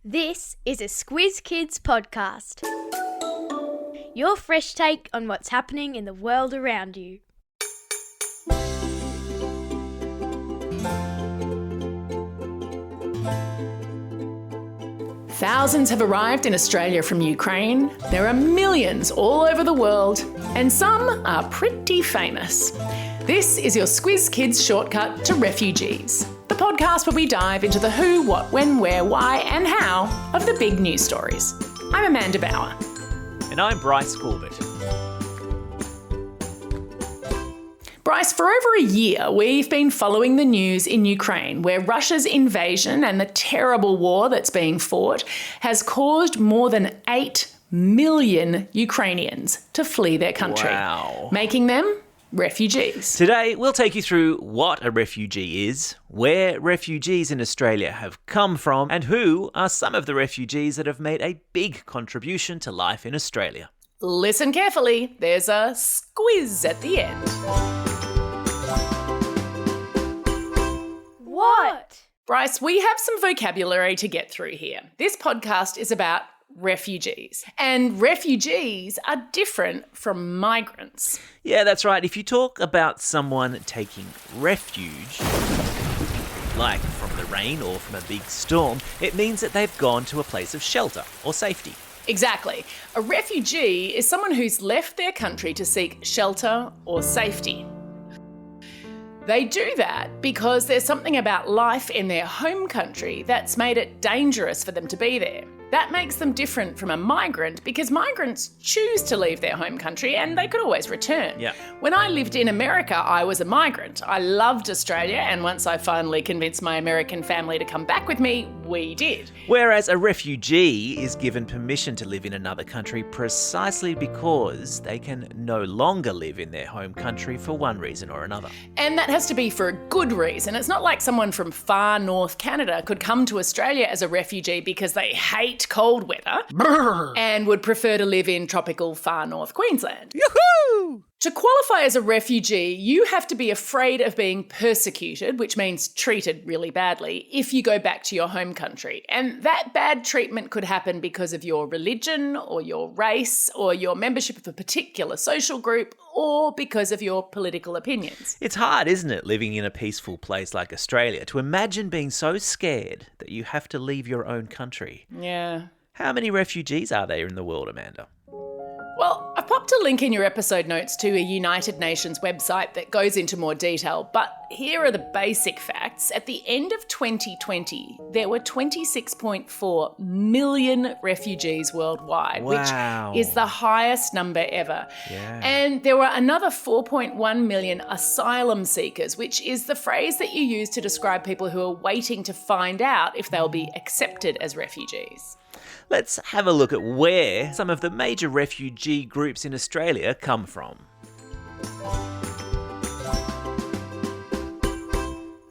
This is a Squiz Kids podcast. Your fresh take on what's happening in the world around you. Thousands have arrived in Australia from Ukraine. There are millions all over the world, and some are pretty famous. This is your Squiz Kids Shortcut to Refugees, the podcast where we dive into the who, what, when, where, why, and how of the big news stories. I'm Amanda Bauer. And I'm Bryce Corbett. Bryce, for over a year, we've been following the news in Ukraine, where Russia's invasion and the terrible war that's being fought has caused more than 8 million Ukrainians to flee their country, making them refugees. Today, we'll take you through what a refugee is, where refugees in Australia have come from, and who are some of the refugees that have made a big contribution to life in Australia. Listen carefully, there's a squiz at the end. What? Bryce, we have some vocabulary to get through here. This podcast is about refugees, and refugees are different from migrants. Yeah, that's right. If you talk about someone taking refuge, like from the rain or from a big storm, it means that they've gone to a place of shelter or safety. Exactly. A refugee is someone who's left their country to seek shelter or safety. They do that because there's something about life in their home country that's made it dangerous for them to be there. That makes them different from a migrant because migrants choose to leave their home country and they could always return. Yeah. When I lived in America, I was a migrant. I loved Australia, and once I finally convinced my American family to come back with me, we did. Whereas a refugee is given permission to live in another country precisely because they can no longer live in their home country for one reason or another. And that has to be for a good reason. It's not like someone from far north Canada could come to Australia as a refugee because they hate cold weather and would prefer to live in tropical far north Queensland. Yoo-hoo! To qualify as a refugee, you have to be afraid of being persecuted, which means treated really badly, if you go back to your home country. And that bad treatment could happen because of your religion or your race or your membership of a particular social group or because of your political opinions. It's hard, isn't it, living in a peaceful place like Australia, to imagine being so scared that you have to leave your own country. Yeah. How many refugees are there in the world, Amanda? Well, I've popped a link in your episode notes to a United Nations website that goes into more detail, but here are the basic facts. At the end of 2020, there were 26.4 million refugees worldwide, Wow. which is the highest number ever. Yeah. And there were another 4.1 million asylum seekers, which is the phrase that you use to describe people who are waiting to find out if they'll be accepted as refugees. Let's have a look at where some of the major refugee groups in Australia come from.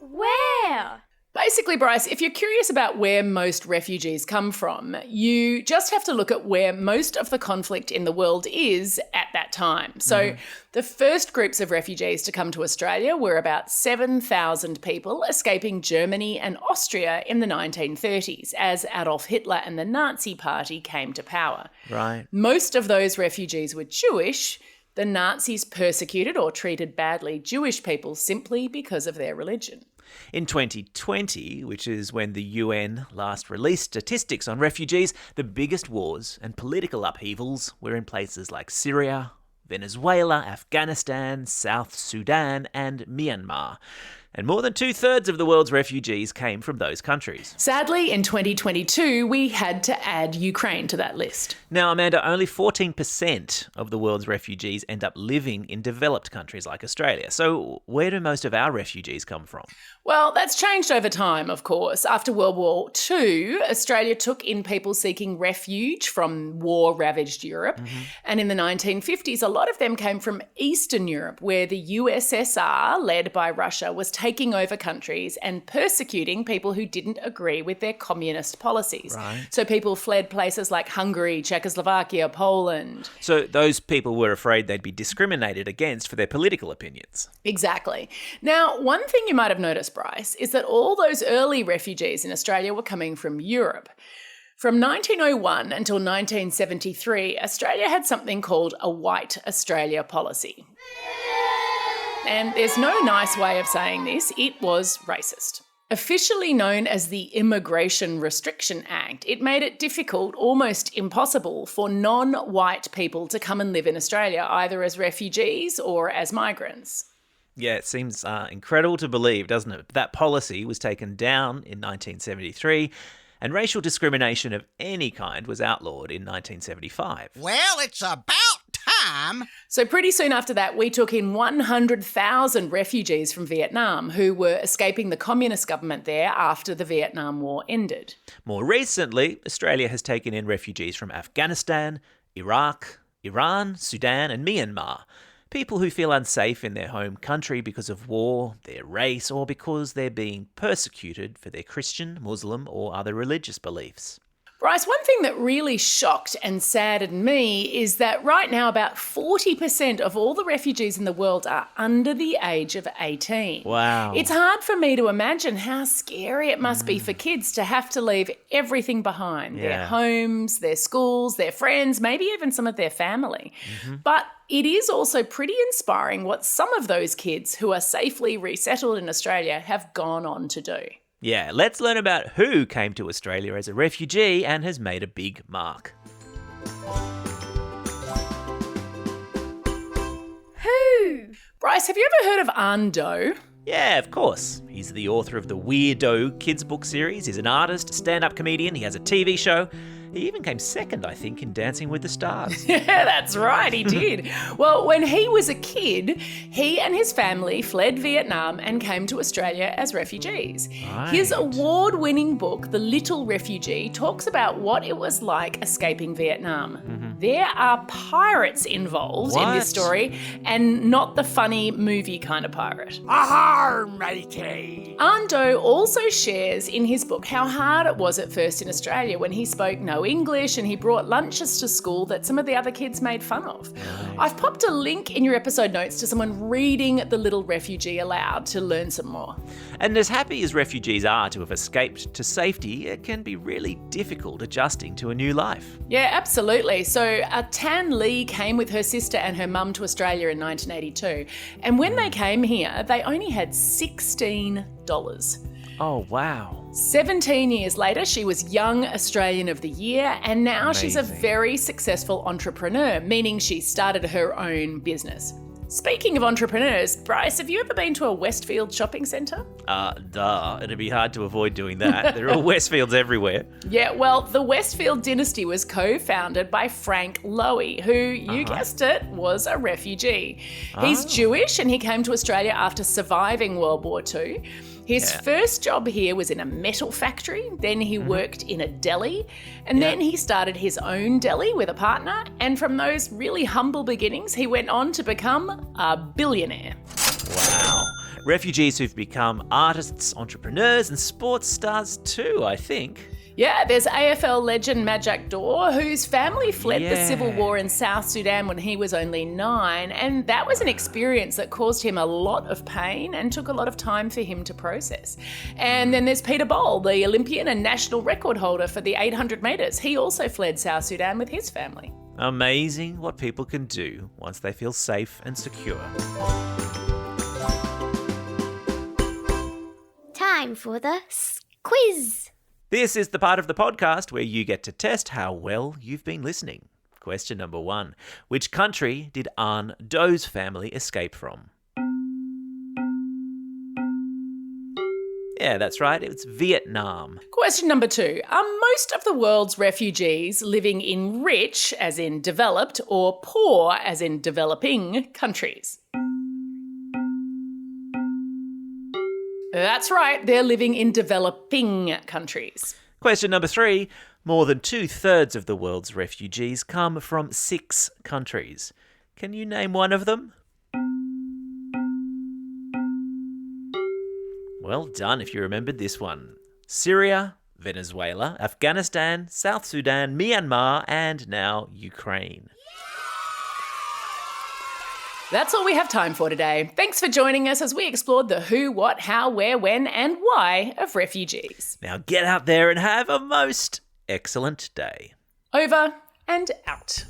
Where? Basically, Bryce, if you're curious about where most refugees come from, you just have to look at where most of the conflict in the world is at that time. So the first groups of refugees to come to Australia were about 7,000 people escaping Germany and Austria in the 1930s as Adolf Hitler and the Nazi Party came to power. Right. Most of those refugees were Jewish. The Nazis persecuted or treated badly Jewish people simply because of their religion. In 2020, which is when the UN last released statistics on refugees, the biggest wars and political upheavals were in places like Syria, Venezuela, Afghanistan, South Sudan, and Myanmar. And more than 2/3 of the world's refugees came from those countries. Sadly, in 2022, we had to add Ukraine to that list. Now, Amanda, only 14% of the world's refugees end up living in developed countries like Australia. So where do most of our refugees come from? Well, that's changed over time, of course. After World War II, Australia took in people seeking refuge from war-ravaged Europe. And in the 1950s, a lot of them came from Eastern Europe, where the USSR, led by Russia, was taking over countries and persecuting people who didn't agree with their communist policies. Right. So people fled places like Hungary, Czechoslovakia, Poland. So those people were afraid they'd be discriminated against for their political opinions. Exactly. Now, one thing you might have noticed, Bryce, is that all those early refugees in Australia were coming from Europe. From 1901 until 1973, Australia had something called a White Australia policy. And there's no nice way of saying this, it was racist. Officially known as the Immigration Restriction Act, it made it difficult, almost impossible, for non-white people to come and live in Australia, either as refugees or as migrants. Yeah, it seems incredible to believe, doesn't it? That policy was taken down in 1973, and racial discrimination of any kind was outlawed in 1975. Well, it's about time. So pretty soon after that, we took in 100,000 refugees from Vietnam who were escaping the communist government there after the Vietnam War ended. More recently, Australia has taken in refugees from Afghanistan, Iraq, Iran, Sudan and Myanmar. People who feel unsafe in their home country because of war, their race, or because they're being persecuted for their Christian, Muslim or other religious beliefs. Bryce, one thing that really shocked and saddened me is that right now about 40% of all the refugees in the world are under the age of 18. Wow. It's hard for me to imagine how scary it must be for kids to have to leave everything behind. Yeah. Their homes, their schools, their friends, maybe even some of their family. But it is also pretty inspiring what some of those kids who are safely resettled in Australia have gone on to do. Yeah, let's learn about who came to Australia as a refugee and has made a big mark. Who? Bryce, have you ever heard of Ando? Yeah, of course. He's the author of the Weirdo kids book series. He's an artist, stand-up comedian. He has a TV show. He even came second, I think, in Dancing with the Stars. Yeah, that's right, he did. Well, when he was a kid, he and his family fled Vietnam and came to Australia as refugees. Right. His award-winning book, The Little Refugee, talks about what it was like escaping Vietnam. There are pirates involved in What? this story, and not the funny movie kind of pirate. Ahar, matey. Ando also shares in his book how hard it was at first in Australia when he spoke no English and he brought lunches to school that some of the other kids made fun of. I've popped a link in your episode notes to someone reading The Little Refugee aloud to learn some more. And as happy as refugees are to have escaped to safety, it can be really difficult adjusting to a new life. Yeah, absolutely. So Tan Lee came with her sister and her mum to Australia in 1982. And when they came here, they only had $16. Oh, wow. 17 years later, she was Young Australian of the Year, and now she's a Amazing. very successful entrepreneur, meaning she started her own business. Speaking of entrepreneurs, Bryce, have you ever been to a Westfield shopping centre? Duh. It'd be hard to avoid doing that. There are Westfields everywhere. Yeah, well, the Westfield dynasty was co-founded by Frank Lowy, who, you guessed it, was a refugee. He's Jewish and he came to Australia after surviving World War II. His first job here was in a metal factory, then he worked in a deli, and then he started his own deli with a partner, and from those really humble beginnings, he went on to become a billionaire. Wow. Refugees who've become artists, entrepreneurs, and sports stars too, I think. Yeah, there's AFL legend Majak Daw, whose family fled the civil war in South Sudan when he was only 9, and that was an experience that caused him a lot of pain and took a lot of time for him to process. And then there's Peter Bowl, the Olympian and national record holder for the 800 metres. He also fled South Sudan with his family. Amazing what people can do once they feel safe and secure. Time for the quiz. This is the part of the podcast where you get to test how well you've been listening. Question number 1. Which country did An Do's family escape from? Yeah, that's right. It's Vietnam. Question number 2. Are most of the world's refugees living in rich, as in developed, or poor, as in developing, countries? That's right, they're living in developing countries. Question number 3. More than 2/3 of the world's refugees come from 6 countries. Can you name one of them? Well done if you remembered this one. Syria, Venezuela, Afghanistan, South Sudan, Myanmar, and now Ukraine. That's all we have time for today. Thanks for joining us as we explored the who, what, how, where, when, and why of refugees. Now get out there and have a most excellent day. Over and out.